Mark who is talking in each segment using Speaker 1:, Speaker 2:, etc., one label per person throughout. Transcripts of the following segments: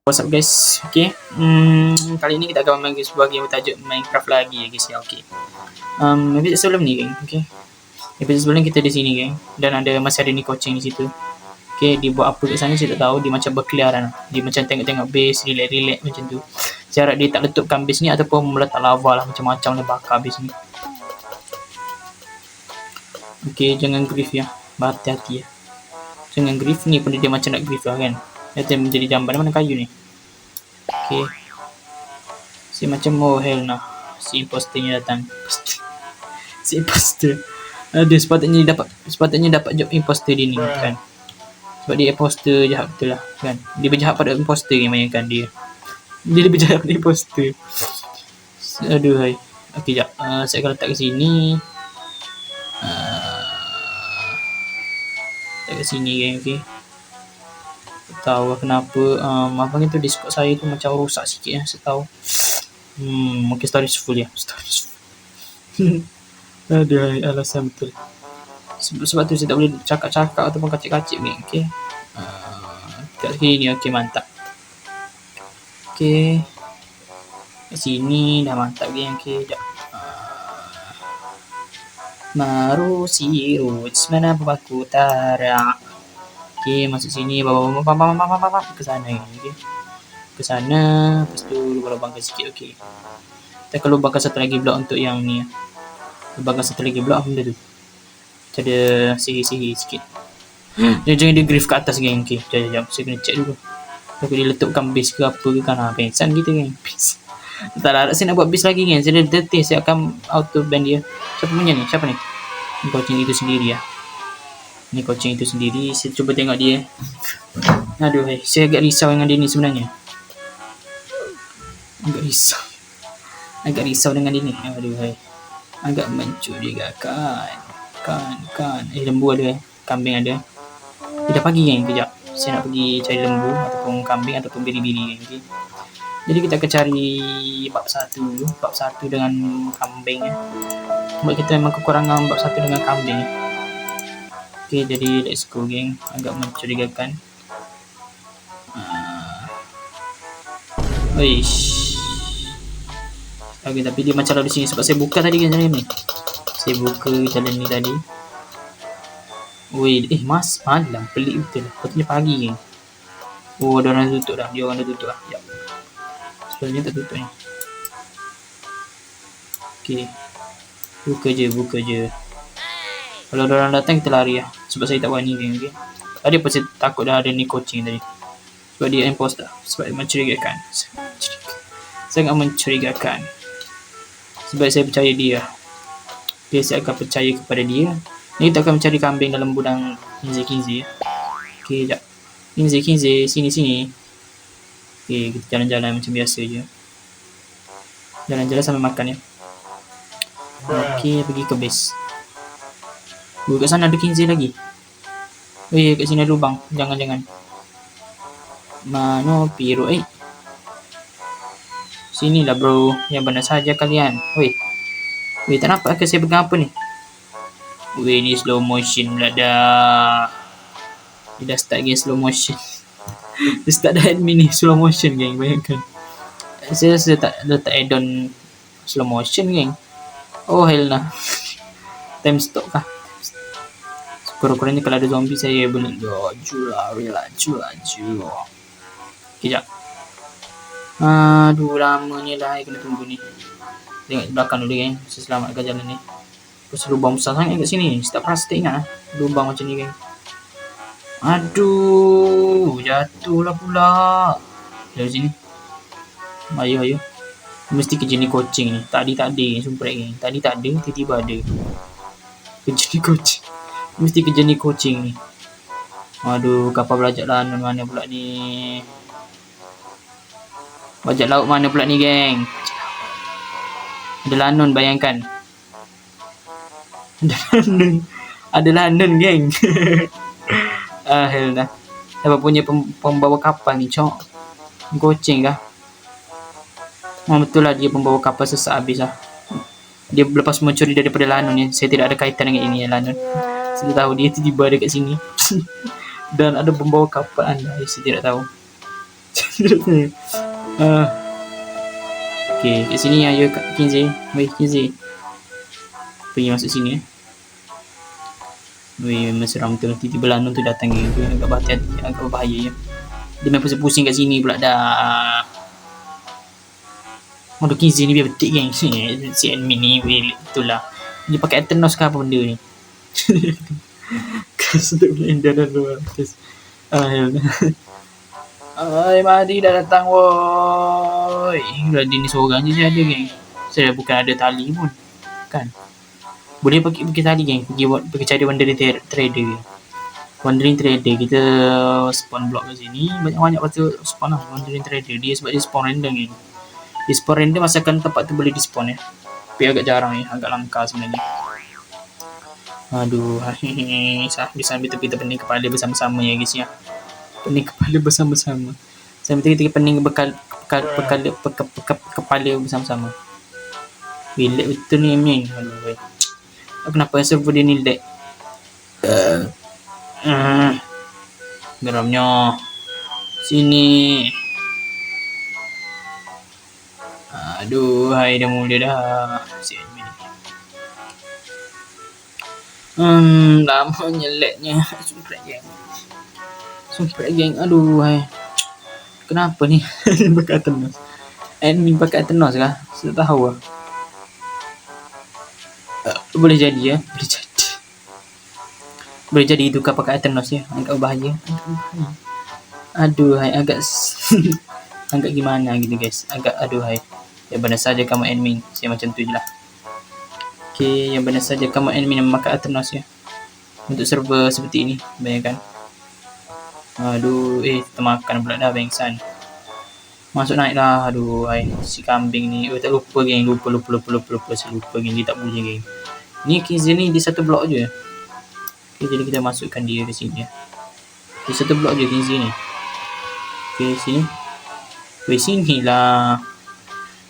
Speaker 1: What's up guys, okay. Kali ini kita akan main sebuah game bertajuk Minecraft lagi ya guys ya, okay. Episode sebelum ni geng, okay. Episode sebelum kita di sini geng, dan masih ada ni kucing di situ. Okay, dia buat apa kat sana saya tak tahu, dia macam berkeliaran. Dia macam tengok-tengok base, relax macam tu. Saya harap dia tak letupkan base ni ataupun meletak lava lah, macam-macam dia bakar base ni. Okay, jangan grief ya, berhati-hati ya. Jangan grief ni pun dia macam nak grief lah kan. Dia menjadi jamban, mana kayu ni? Okay. Si macam hell nah. Si imposternya datang. Si imposter. Aduh, sepatutnya dapat job imposter dia ni kan. Sebab dia imposter jahat betul lah kan. Dia berjahat pada imposter yang mainkan dia. Dia lebih jahat pada imposter. Aduh hai. Okey jap. Saya akan letak ke sini. Letak ke sini kan, okey. Tahu kenapa abang itu Discord saya tu macam rosak sikit ya, saya tahu. Mungkin storage full ya, storage full. Ada alasan betul. Sebab tu saya tak boleh cakap-cakap ataupun kacik-kacik ni, okey. Kat sini okey, mantap. Okey. Kat sini dah mantap geng, okey. Jap. Maru siruj mana baku tara. Okey, masuk sini, bawa ke sana okey. Ke sana, lepas tu lubang-lubangkan sikit, okey. Kita akan lubangkan satu lagi blok untuk yang ni. Lubangkan satu lagi blok benda tu. Macam ada sihir-sihir sikit. Jangan dia grief ke atas geng, okey. Jap, saya kena check dulu. Takut dia letupkan base ke apa ke kan. Pengsan kita geng. Tak lah, saya nak buat base lagi geng. Saya dah detik, saya akan auto ban dia. Siapa punya ni? Siapa ni? Kucing itu sendiri ya. Ni kucing itu sendiri. Saya cuba tengok dia. Aduh, saya agak risau dengan dia ni sebenarnya. Agak risau dengan dia ni. Aduh, agak mencurigakan. Kan. Lembu ada. Kambing ada. Dah pagi kan? Kejap. Saya nak pergi cari lembu ataupun kambing ataupun biri-biri kan. Okay? Jadi kita akan cari bab 1 dulu. Bab 1 dengan kambing ya. Sebab kita memang kekurangan bab 1 dengan kambing ya. Okay, jadi let's go geng. Agak mencurigakan. Okay, tapi dia macam lalu sini sebab saya buka tadi kan jalan ni. Saya buka jalan ni tadi. Mas malam pelik betul lah. Patutnya pagi geng. Ada orang tutup dah. Dia orang dah tutup lah. Sekejap. Sebenarnya tak tutup ni. Okay. Buka je. Kalau ada orang datang kita lari lah. Sebab saya tak berani geng, okay. Tadi pun saya takut dah ada ni kucing tadi. Sebab dia imposter. Sebab dia mencurigakan. Sangat mencurigakan. Sebab saya percaya dia. Okay, saya akan percaya kepada dia. Ni kita akan mencari kambing dalam budang Kinze. Okay, sekejap. Kinze, sini. Okay, kita jalan-jalan macam biasa je. Jalan-jalan sambil makan ya. Okay, pergi ke base. Kat sana ada Kinze lagi. Kat sini ada lubang. Jangan. Mano piro Sinilah bro. Yang benar saja kalian. Tak nampak ke saya pegang apa ni? Ni slow motion pula dah. Dia dah start game slow motion. Dia start dah admin ni slow motion geng. Bayangkan. Saya rasa tak letak add-on slow motion geng. Hell nah. Time stop kah? Kurang-kurangnya kalau ada zombie saya boleh laju. Kejap. Aduh, lamanya lah kena tunggu ni. Tengok belakang dulu geng. Saya selamatkan jalan ni. Terus lubang besar sangat kat sini. Saya tak pernah ingat lah lubang macam ni geng. Aduh, jatuhlah pula. Dari sini. Ayo. Mesti kerja ni kucing ni. Tadi tak ada sumpah geng. Tadi tak ada, tiba-tiba ada. Kerja ni kucing. Mesti kerja ni kucing ni. Aduh, kapal bajak laut mana pula ni? Bajak laut mana pula ni geng? Ada lanon bayangkan. Ada lanon geng. Hell dah. Siapa punya pembawa kapal ni cok? Kucing kah? Betul lah dia pembawa kapal sesak habis lah. Dia lepas mencuri daripada lanon ni. Saya tidak ada kaitan dengan ini ya lanon. Saya tahu dia tiba-tiba ada kat sini. Dan ada pembawa kapal anda. Saya tidak tahu. Ah, okay, kat sini ayo Kak Kinzi. Wei, Kinzi. Pergi masuk sini. Wei, memang seram tu. Tiba-tiba lanun tu datang gitu. Agak berhati-hati, agak berbahaya ya. Dia main pusing-pusing kat sini pula dah. Aduh, Kinzi ni biar betik geng. Si admin ni, wei, itulah. Dia pakai Athenos ke apa benda ni? Kas untuk blender dan luar. Ay, Mahdi dah datang, woi. Gladi ni seorang je ada, geng. Saya bukan ada tali pun. Kan? Boleh pakai tali, geng. Pergi cari wandering trader. Wandering trader. Kita spawn block kat sini. Banyak-banyak patut spawn lah. Wandering trader. Dia sebab dia spawn random, geng. Dia spawn random asalkan tempat tu boleh di spawn ya. Tapi agak jarang ya. Agak langka sebenarnya. Aduh, bisa ambil kita pening kepala bersama-sama ya guys ya. Pening kepala bersama-sama. Sampai kita pening kepala bersama-sama. Lag betul ni Amin. Aduh. Kenapa server dia ni lag? Geramnya. Sini. Aduh, hai dah mula dah. Si Amin. Lamanya lagnya. Sumpah geng. Aduh, hai. Kenapa ni? Pakai Athenos. Admin pakai Athenos kah? Saya tahu lah. Boleh jadi ya. Boleh jadi itu kah pakai Athenos ya. Agak bahaya. Aduh, hai. Agak agak gimana gitu guys. Agak aduh, hai. Ya benar saja kamu admin. Saya macam tu je lah. Okay, yang benar saja kamu admin memakai Athenos ya. Untuk server seperti ini. Bayangkan. Aduh, termakan pula dah bengsan. Masuk naik lah. Aduh, si kambing ni. Tak lupa geng. Lupa. Saya lupa geng. Dia tak boleh geng. Ni Kinzi ni di satu blok je. Okay, jadi kita masukkan dia ke sini ya. Di satu blok je Kinzi ni. Okay, sini. Weh, sini lah.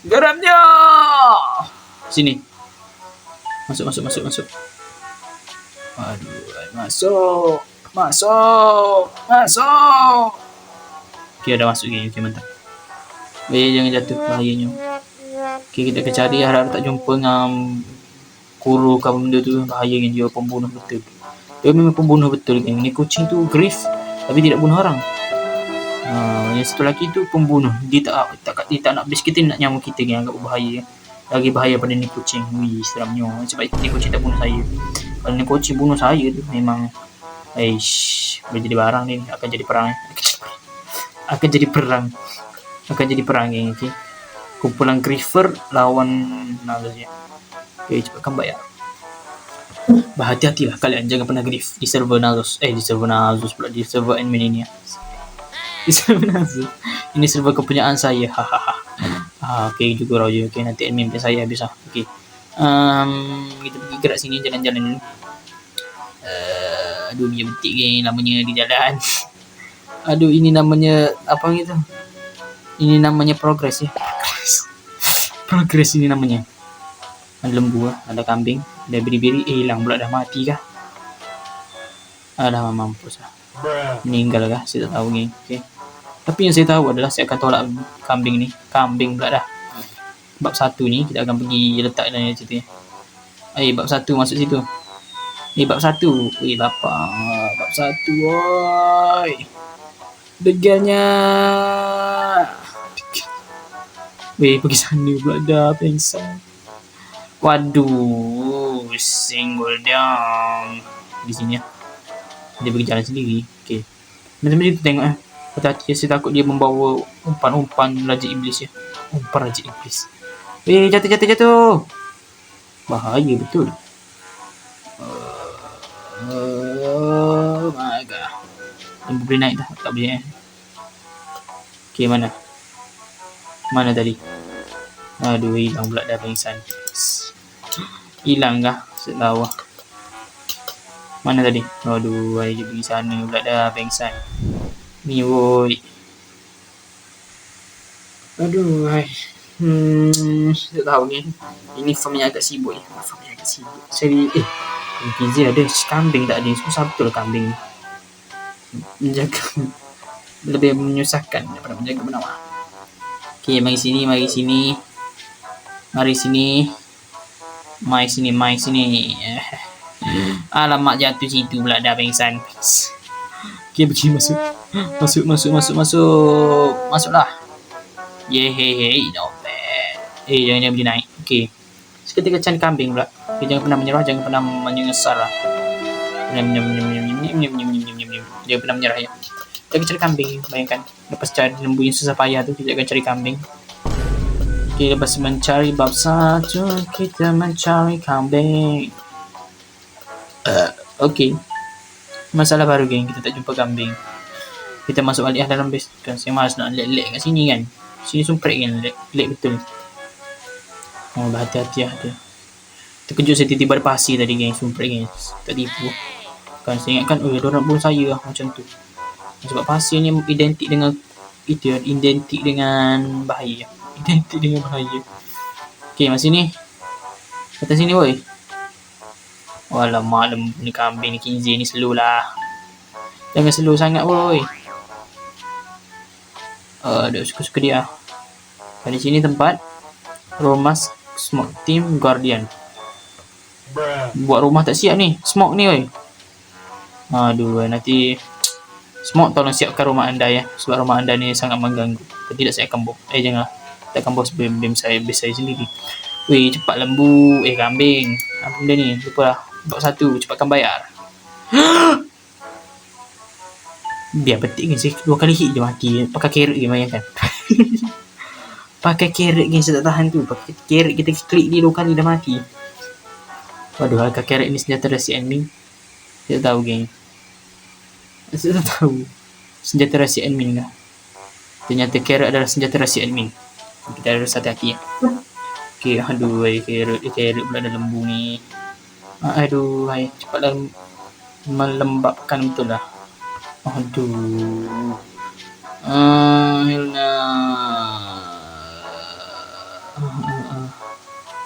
Speaker 1: Geramnya. Sini. Masuk. Aduh, masuk. Okay, dah masuk geng. Okay, mantap. Jangan jatuh, bahayanya. Okay, kita akan cari, harap tak jumpa dengan kuru ke benda tu. Bahaya kan, dia pembunuh betul. Dia memang pembunuh betul kan. Ni kucing tu grief tapi tidak bunuh orang. Yang satu lagi tu pembunuh. Dia tak nak base kita, nak nyamuk kita kan. Agak berbahaya. Lagi bahaya pada ni kucing. Wih, seramnya. Sebab ni kucing tak bunuh saya. Kalau ni kucing bunuh saya tu memang boleh jadi barang ni. Akan jadi perang. Akan jadi perang geng. Okay. Kumpulan Griefer lawan Nazus ya. Okay, cepat comeback ya. Berhati-hatilah kalian, jangan pernah grief di server Nazus. Di server Nazus pula, di server admin ini ya. Di server Nazus. Ini server kepunyaan saya. Okay, juga Roger. Okay, nanti admin saya habis lah. Okay. Kita pergi gerak sini, jalan-jalan dulu. Aduh, dia betik geng namanya di jalan. Aduh, ini namanya apa gitu? Ini namanya progress ya. Progress ini namanya. Ada lembu, ada kambing, ada biri-biri. Hilang pula, dah mati kah? Dah mampus lah. Meninggal kah? Saya tak tahu geng. Okay. Tapi yang saya tahu adalah saya akan tolak kambing ni. Kambing pula dah. Bab 1 ni kita akan pergi letak dalam situ ya. Bab 1 masuk situ. Bab 1. Bapak. Bab 1. Woi. Degalnya. Pergi sana pula dah pengsan. Waduh, single down. Di sini ya. Dia pergi jalan sendiri. Okay. Macam mana kita tengok hati-hati, saya takut dia membawa umpan Raja Iblis ya. Umpan Raja Iblis. Jatuh. Bahaya betul. Oh my god. Dia boleh naik dah. Tak boleh Okay, mana? Mana tadi? Aduh, hilang pula dah pengsan. Hilang kah? Setahu. Mana tadi? Aduh, dia pergi sana pula dah pengsan. Ni woi. Aduh, tak tahu ni. Ini farmnya agak sibuk ya. Saya Kinzi ada kambing tak ada. Susah betul kambing. Menjaga lebih menyusahkan daripada menjaga bernama. Okay, mari sini, mari sini. Mari sini. Mai sini. Alamak, jatuh situ pula dah pengsan. Okay, pergi masuk. Masuklah. Yehehe, not bad. Jangan pergi naik. Okay. Seketika cari kambing pula. Okay, jangan pernah menyerah, jangan pernah menyesal lah. Jangan pernah menyerah ya. Kita cari kambing, bayangkan. Lepas cari lembu yang susah payah tu, kita akan cari kambing. Okay, lepas mencari bab 1, kita mencari kambing. Okay. Masalah baru geng, kita tak jumpa kambing. Kita masuk balik dalam base kan. Saya malas nak lek kat sini kan. Sini sumpret kan, lek betul. Oh, berhati-hati lah dia. Terkejut saya tiba-tiba ada pasir tadi geng, sumpret geng. Tak tipu. Kan saya ingatkan, diorang bunuh saya lah macam tu. Sebab pasir ni identik dengan itu ya, identik dengan bahaya. Okay, masih ni. Atas sini woi. Alamak, lembu ni kambing ni Kinzi ni slow lah. Jangan slow sangat woi. Dah suka-suka dia. Di sini tempat Romas Smoke Team Guardian. Buat rumah tak siap ni. Smoke ni woi. Aduh, nanti Smoke tolong siapkan rumah anda ya. Sebab rumah anda ni sangat mengganggu. Tidak saya akan bom. Janganlah. Tak akan bos bem saya sendiri. Weh, cepat lembu. Kambing. Apa benda ni? Lupa lah. Bab 1, cepatkan bayar. Biar petik kan. Saya 2 kali hit je mati. Pakai carrot je bayangkan. Pakai carrot kan saya tak tahan tu. Pakai carrot kita klik dia 2 kali dah mati. Waduh, harga carrot ni senjata rahsia admin. Saya tak tahu geng. Saya tak tahu. Senjata rahsia admin lah. Ternyata carrot adalah senjata rahsia admin. Kita harus hati-hati ya. Okay, aduh, carrot pula ada lembu ni. Aduh, cepatlah melembabkan betul lah. Aduh.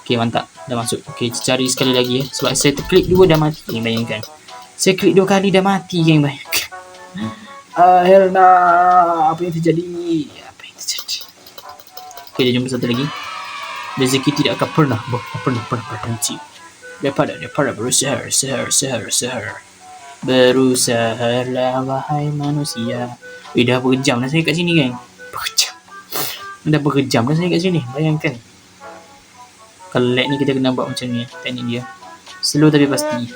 Speaker 1: Okay, mantap. Dah masuk. Okay, cari sekali lagi ya. Sebab saya terklik 2 dah mati. Bayangkan. Saya klik 2 kali dah mati, geng. Bayangkan. Helna. Apa yang terjadi? Okay, dia jumpa satu lagi. Rezeki tidak akan pernah berhenti. Daripada berusaha. Berusahalah wahai manusia. Dah berjam dah saya kat sini kan. Dah berjam dah saya kat sini. Bayangkan. Kalau lag ni kita kena buat macam ni. Teknik dia. Slow tapi pasti.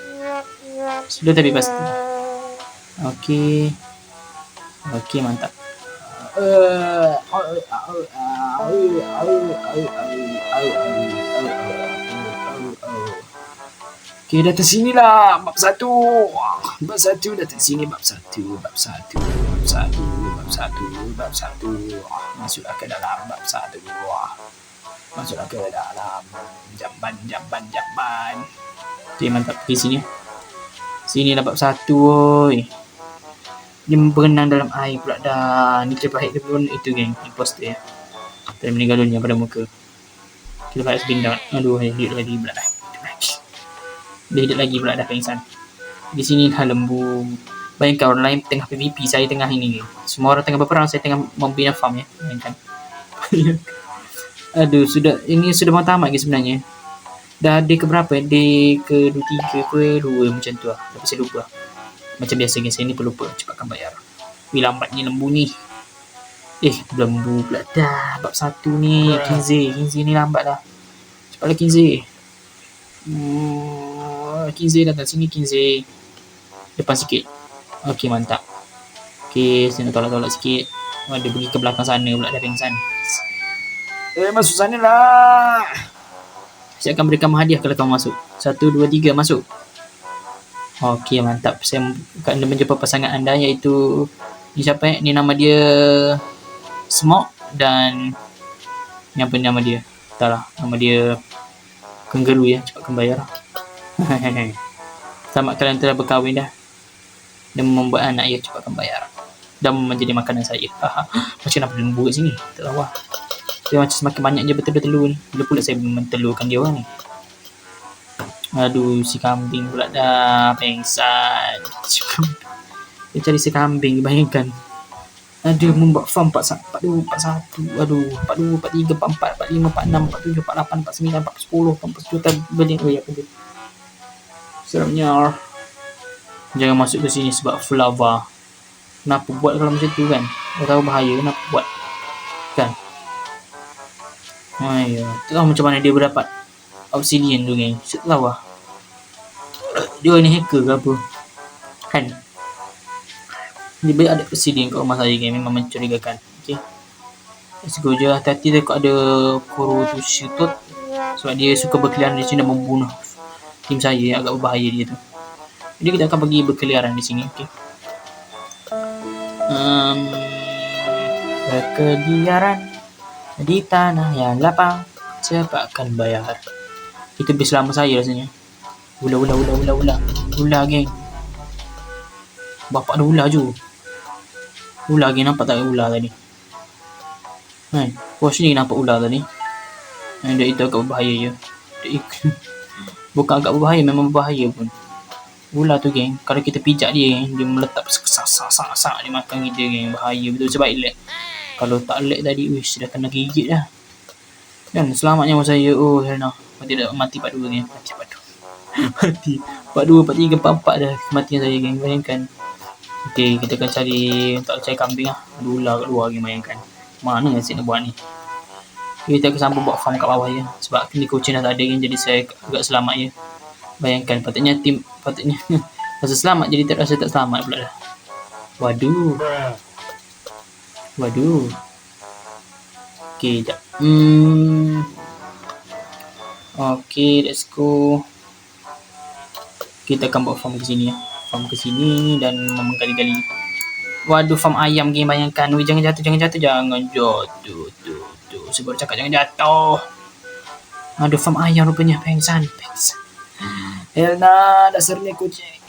Speaker 1: Okay, mantap. Okay, datang sini lah. Bab 1 datang sini. Bab 1. Masuklah ke dalam bab 1. Masuklah ke dalam. Jamban. Okay, mantap. Pergi sini. Sini lah bab 1 woi. Dia berenang dalam air pula dah. Ni terbaik dia pun itu geng. Imposter ya. Dan meninggal dunia pada muka. Kita baik sebindang. Aduh, hidup lagi pula dah. Dia hidup lagi pula dah pengsan. Di sini dah lembu. Bayangkan orang lain tengah PVP, saya tengah ini geng. Semua orang tengah berperang, saya tengah membina farm ya. Bayangkan. Aduh, ini sudah mau tamat ke sebenarnya. Dah day ke berapa? Day ke 23 ke 2 macam tu lah. Tapi saya lupa. Macam biasa geng, saya ni pelupa. Cepatkan bayar. Lambatnya lembu ni. Lembu pula dah. Bab 1 ni. Kinzi ni lambat dah. Cepatlah Kinzi. Kinzi datang sini Kinzi. Depan sikit. Okey, mantap. Okey, saya nak tolak sikit. Dia pergi ke belakang sana pula dah pengsan. Masuk sana lah. Saya akan berikan hadiah kalau kamu masuk. 1, 2, 3 masuk. Okey, mantap. Saya akan menjumpa pasangan anda iaitu ni siapa ni nama dia Smoke dan ni apa nama dia? Entahlah, nama dia Kangaroo ya. Cepatkan bayar. Selamat kalian telah berkahwin dah. Dan membuat anak ya, cepatkan bayar. Dan menjadi makanan saya. Macam nak lembu kat sini. Tak tahu lah. Dia macam semakin banyak je betul-betul ni. Bila pula saya mentelurkan dia orang ni. Aduh, si kambing pula dah pengsan. Dia cari si kambing, bayangkan. Ada membuat farm 42, 41, aduh, 42, 43, 44, 45, 46, 47, 48, 49, 10, 14 juta beli. Oh ya, betul. Seramnya. Jangan masuk ke sini sebab lava. Kenapa buat kalau macam tu kan? Dah tahu bahaya, kenapa buat? Kan? Ayo, tahu macam mana dia berdapat obsidian tu geng? Saya tak tahu lah. Dia ni hacker ke apa? Kan? Dia ada obsidian kat rumah saya geng, memang mencurigakan. Okay. Let's go je. Hati-hati takut ada koro tu syutut. Sebab dia suka berkeliaran di sini dan membunuh tim saya. Agak berbahaya dia tu. Jadi kita akan pergi berkeliaran di sini. Okay. Berkeliaran di tanah yang lapang, cepat akan bayar. Itu bis lama saya rasanya. Ular geng. Bapak ada ular je. Ular geng, nampak tak ular tadi? Kan? Puas ni nampak ular tadi. Dia itu agak berbahaya je. Bukan agak berbahaya, memang berbahaya pun. Ular tu geng, kalau kita pijak dia, dia meletak sak dia makan kita geng. Bahaya betul sebab lag. Kalau tak lag tadi, wish dah kena gigit dah. Kan selamat nyawa saya. Oh Helena, tidak mati part 2 geng. Mati part 2. Mati part 2, part 3, part 4 dah kematian saya geng. Bayangkan. Okay, kita akan cari untuk cari kambing lah. Ada ular kat luar geng, bayangkan. Mana asyik nak buat ni? Kita akan sambung buat farm kat bawah ya. Sebab ni kucing dah tak ada geng, jadi saya agak selamat ya. Bayangkan patutnya rasa selamat jadi tak rasa tak selamat pula dah. Waduh. Okay, jap. Okay, let's go. Kita akan buat farm ke sini ya. Farm ke sini dan menggali-gali. Waduh, farm ayam geng, bayangkan. Ui, jangan jatuh. Tuh. Saya baru cakap jangan jatuh. Aduh, farm ayam rupanya. Pengsan. Helena, dasar ni kucing.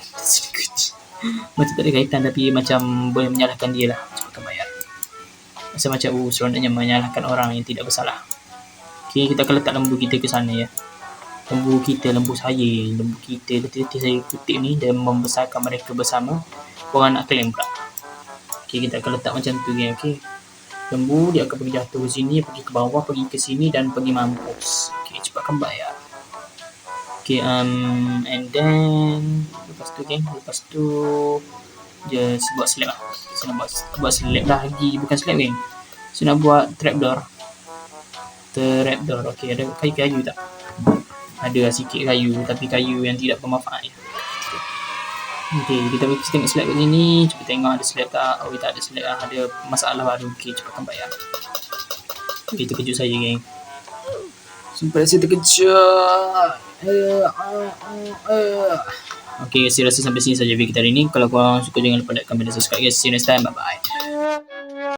Speaker 1: Macam tak ada kaitan tapi macam boleh menyalahkan dia lah. Cepat bayar. Rasa macam seronoknya menyalahkan orang yang tidak bersalah. Okay, kita akan letak lembu kita ke sana ya. Lembu kita letih saya kutip ni dan membesarkan mereka bersama. Korang nak claim pula. Okay, kita akan letak macam tu ya. Okay. Lembu dia akan pergi jatuh ke sini, pergi ke bawah, pergi ke sini dan pergi mampus. Okay, cepatkan bayar. Okay, and then lepas tu just buat slab lah. Saya nak buat slab lagi, bukan slab geng. Saya nak buat trapdoor. Okay, ada kayu tak? Ada sikit kayu, tapi kayu yang tidak bermanfaat ya. Okay, kita tengok slab kat sini. Cuba tengok ada slab tak. Oh, tak ada slab lah. Ada masalah baru. Okay, cepatkan bayar. Okay, terkejut saya geng. Sampai saya terkejut. Okay guys, saya rasa sampai sini saja video kita hari ni. Kalau korang suka jangan lupa like, comment dan subscribe guys. See you next time. Bye bye.